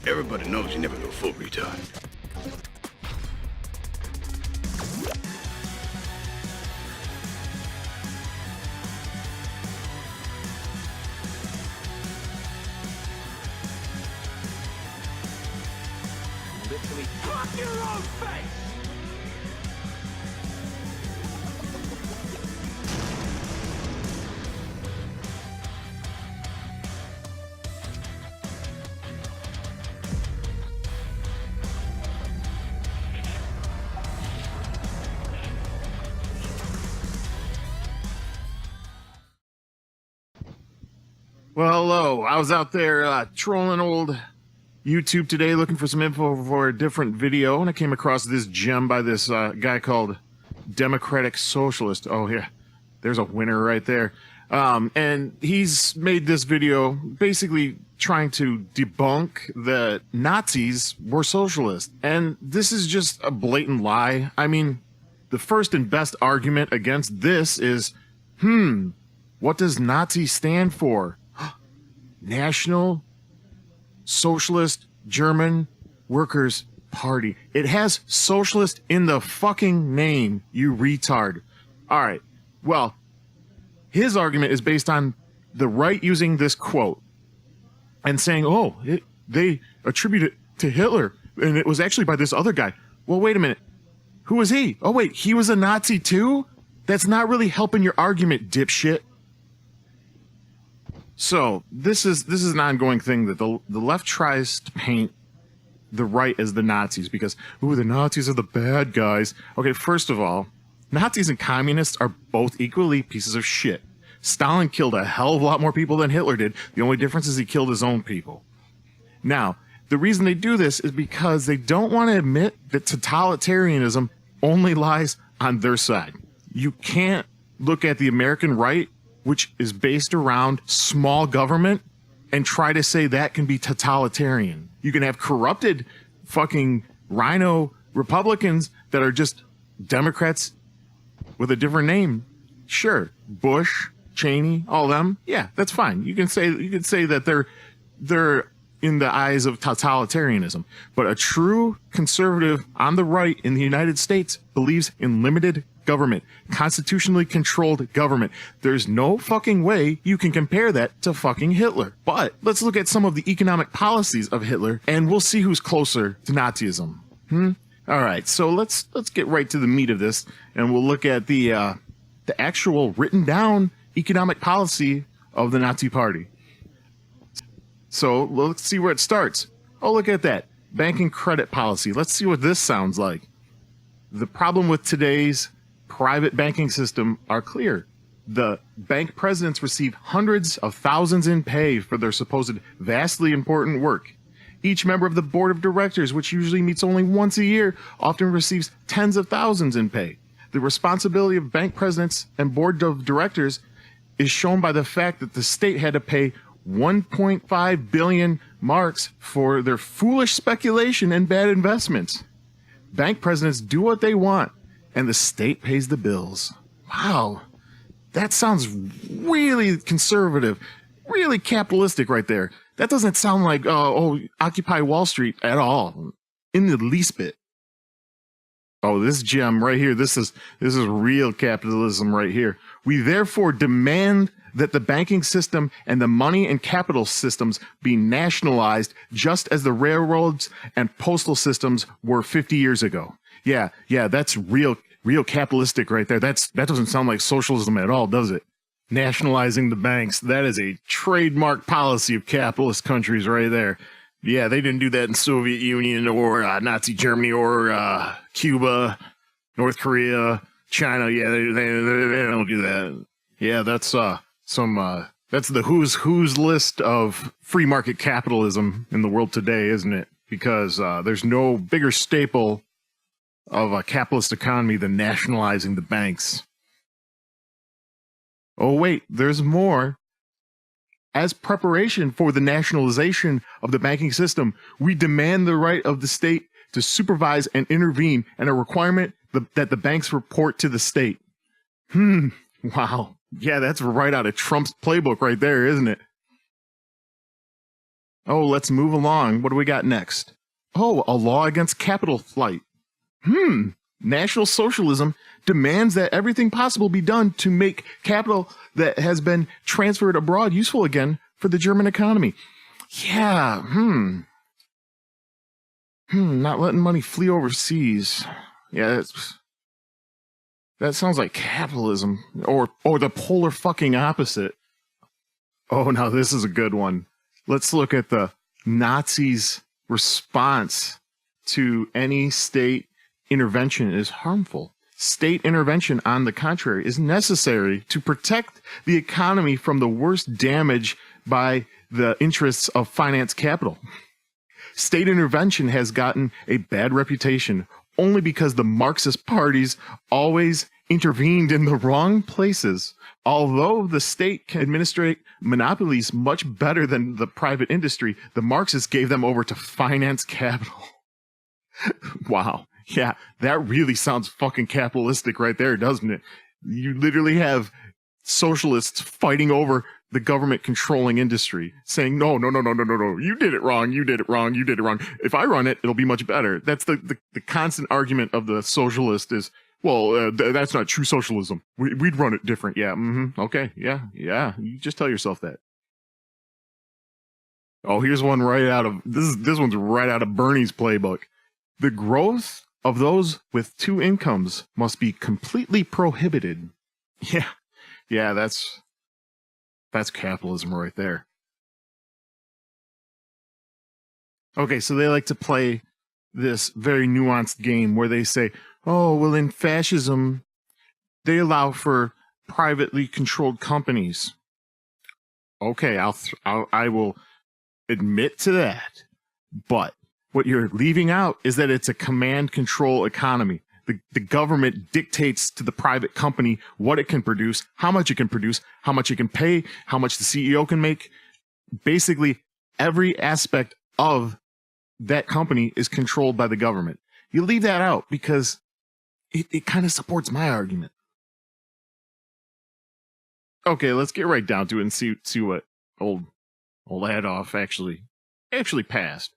Everybody knows you never go full retard. Literally fuck your own face! Well, hello. I was out there trolling old YouTube today looking for some info for a different video, and I came across this gem by this guy called Democratic Socialist. Oh, yeah. There's a winner right there. And he's made this video basically trying to debunk that Nazis were socialists. And this is just a blatant lie. I mean, the first and best argument against this is, what does Nazi stand for? National Socialist German Workers' Party. It has socialist in the fucking name, you retard. Alright, well, his argument is based on the right using this quote and saying, they attribute it to Hitler, and it was actually by this other guy. Well, wait a minute. Who was he? Oh, wait, he was a Nazi too? That's not really helping your argument, dipshit. So, this is an ongoing thing that the left tries to paint the right as the Nazis because, the Nazis are the bad guys. Okay, first of all, Nazis and communists are both equally pieces of shit. Stalin killed a hell of a lot more people than Hitler did. The only difference is he killed his own people. Now, the reason they do this is because they don't want to admit that totalitarianism only lies on their side. You can't look at the American right, which is based around small government, and try to say that can be totalitarian. You can have corrupted fucking rhino Republicans that are just Democrats with a different name. Sure, Bush, Cheney, all them. Yeah, that's fine. You can say that they're in the eyes of totalitarianism. But a true conservative on the right in the United States believes in limited government, constitutionally controlled government. There's no fucking way you can compare that to fucking Hitler. But let's look at some of the economic policies of Hitler, and we'll see who's closer to Nazism. All right, so let's get right to the meat of this, and we'll look at the actual written down economic policy of the Nazi Party. So let's see where it starts. Oh, look at that. Banking credit policy. Let's see what this sounds like. The problem with today's private banking system are clear. The bank presidents receive hundreds of thousands in pay for their supposed vastly important work. Each member of the board of directors, which usually meets only once a year, often receives tens of thousands in pay. The responsibility of bank presidents and board of directors is shown by the fact that the state had to pay 1.5 billion marks for their foolish speculation and bad investments. Bank presidents do what they want, and the state pays the bills. Wow, that sounds really conservative, really capitalistic right there. That doesn't sound like, Occupy Wall Street at all, in the least bit. Oh, this gem right here, this is real capitalism right here. We therefore demand that the banking system and the money and capital systems be nationalized just as the railroads and postal systems were 50 years ago. Yeah, that's real capitalistic right there. That doesn't sound like socialism at all, does it? Nationalizing the banks, that is a trademark policy of capitalist countries right there. Yeah, they didn't do that in Soviet Union or Nazi Germany or Cuba, North Korea, China. Yeah, they don't do that. Yeah, that's that's the who's list of free market capitalism in the world today, isn't it? Because there's no bigger staple of a capitalist economy than nationalizing the banks. Oh wait, there's more. As preparation for the nationalization of the banking system, we demand the right of the state to supervise and intervene, and a requirement that the banks report to the state. Wow. Yeah, that's right out of Trump's playbook right there, isn't it? Oh, let's move along. What do we got next? Oh, a law against capital flight. National Socialism demands that everything possible be done to make capital that has been transferred abroad useful again for the German economy. Yeah, not letting money flee overseas. Yeah, that sounds like capitalism, or the polar fucking opposite. Oh, now this is a good one. Let's look at the Nazis' response to any state intervention is harmful. State intervention, on the contrary, is necessary to protect the economy from the worst damage by the interests of finance capital. State intervention has gotten a bad reputation only because the Marxist parties always intervened in the wrong places. Although the state can administrate monopolies much better than the private industry, the Marxists gave them over to finance capital. Wow. Yeah, that really sounds fucking capitalistic right there, doesn't it? You literally have socialists fighting over the government controlling industry, saying, no, you did it wrong, you did it wrong, you did it wrong. If I run it, it'll be much better. That's the constant argument of the socialist is, well, that's not true socialism. We'd run it different. Yeah, okay, yeah. You just tell yourself that. Oh, here's one right out of, this one's right out of Bernie's playbook. The growth of those with two incomes must be completely prohibited. Yeah, that's capitalism right there. Okay, so they like to play this very nuanced game where they say, oh, well, in fascism, they allow for privately controlled companies. Okay, I will admit to that. But what you're leaving out is that it's a command control economy. The government dictates to the private company what it can produce, how much it can produce, how much it can pay, how much the CEO can make. Basically, every aspect of that company is controlled by the government. You leave that out because it kind of supports my argument. Okay, let's get right down to it and see what old Adolf actually passed.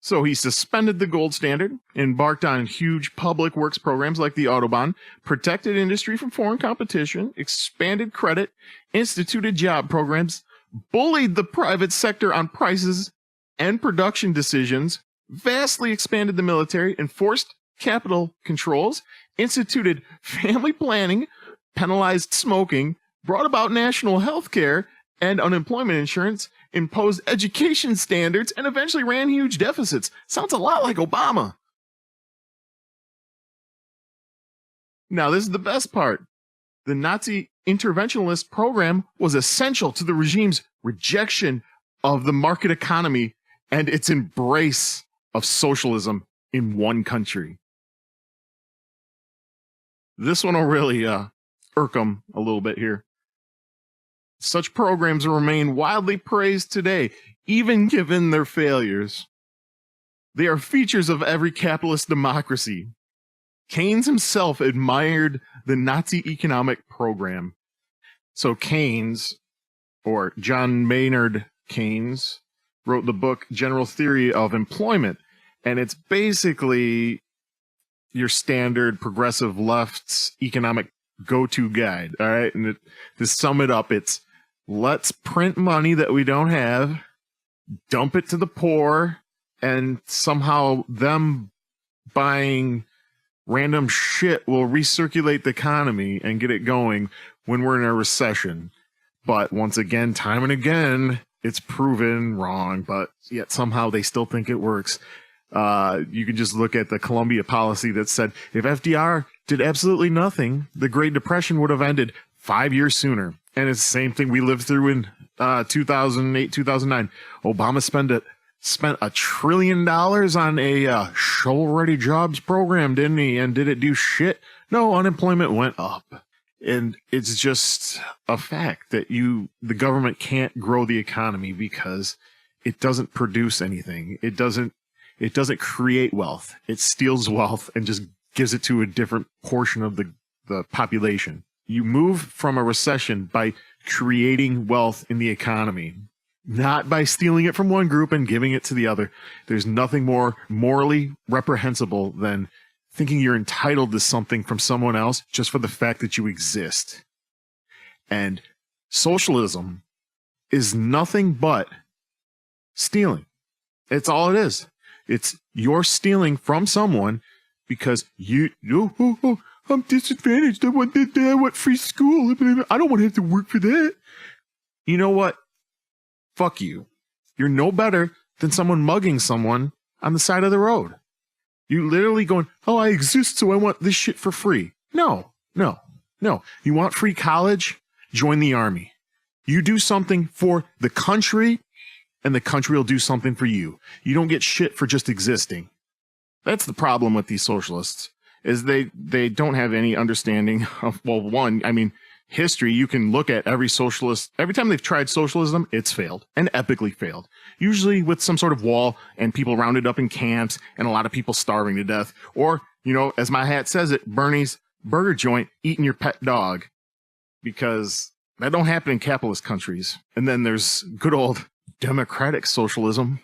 So he suspended the gold standard, embarked on huge public works programs like the Autobahn, protected industry from foreign competition, expanded credit, instituted job programs, bullied the private sector on prices and production decisions, vastly expanded the military, enforced capital controls, instituted family planning, penalized smoking, brought about national health care and unemployment insurance, imposed education standards, and eventually ran huge deficits. Sounds a lot like Obama. Now, this is the best part. The Nazi interventionist program was essential to the regime's rejection of the market economy and its embrace of socialism in one country. This one will really irk them a little bit here. Such programs remain widely praised today, even given their failures. They are features of every capitalist democracy. Keynes himself admired the Nazi economic program. So Keynes, or John Maynard Keynes, wrote the book General Theory of Employment, and it's basically your standard progressive left's economic go-to guide, all right? And to sum it up, it's let's print money that we don't have, dump it to the poor, and somehow them buying random shit will recirculate the economy and get it going when we're in a recession. But once again, time and again, it's proven wrong, but yet somehow they still think it works. You can just look at the Columbia policy that said if FDR did absolutely nothing, the Great Depression would have ended 5 years sooner. And it's the same thing we lived through in 2008, 2009. Obama spent $1 trillion on a shovel-ready jobs program, didn't he? And did it do shit? No, unemployment went up. And it's just a fact that the government can't grow the economy because it doesn't produce anything. It doesn't create wealth. It steals wealth and just gives it to a different portion of the population. You move from a recession by creating wealth in the economy. not by stealing it from one group and giving it to the other. There's nothing more morally reprehensible than thinking you're entitled to something from someone else just for the fact that you exist. And socialism is nothing but stealing. It's all it is. It's you're stealing from someone because I'm disadvantaged. I want free school. I don't want to have to work for that. You know what? Fuck you. You're no better than someone mugging someone on the side of the road. You literally going, oh, I exist, so I want this shit for free. No. You want free college? Join the army. You do something for the country, and the country will do something for you. You don't get shit for just existing. That's the problem with these socialists, is they don't have any understanding of, well, one, I mean, history. You can look at every socialist, every time they've tried socialism, it's failed, and epically failed. Usually with some sort of wall and people rounded up in camps and a lot of people starving to death. Or, you know, as my hat says it, Bernie's burger joint eating your pet dog. Because that don't happen in capitalist countries. And then there's good old democratic socialism.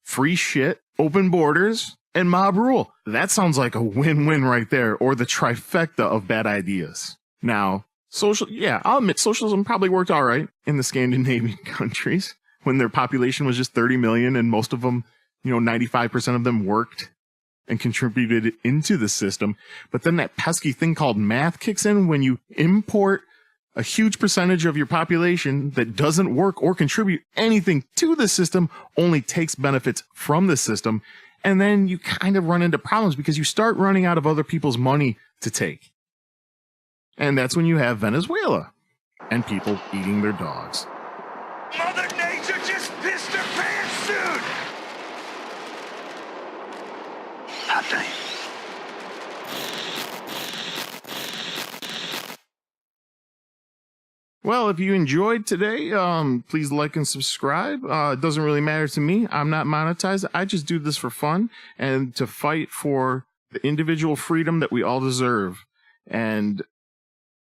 Free shit, open borders, and mob rule. That sounds like a win-win right there, or the trifecta of bad ideas. Now, I'll admit socialism probably worked all right in the Scandinavian countries when their population was just 30 million and most of them, 95% of them worked and contributed into the system. But then that pesky thing called math kicks in when you import a huge percentage of your population that doesn't work or contribute anything to the system, only takes benefits from the system. And then you kind of run into problems because you start running out of other people's money to take. And that's when you have Venezuela and people eating their dogs. Mother Nature just pissed her pants, dude! Hot damn. Well, if you enjoyed today, please like and subscribe. It doesn't really matter to me. I'm not monetized. I just do this for fun and to fight for the individual freedom that we all deserve. And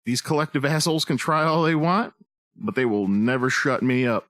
these collective assholes can try all they want, but they will never shut me up.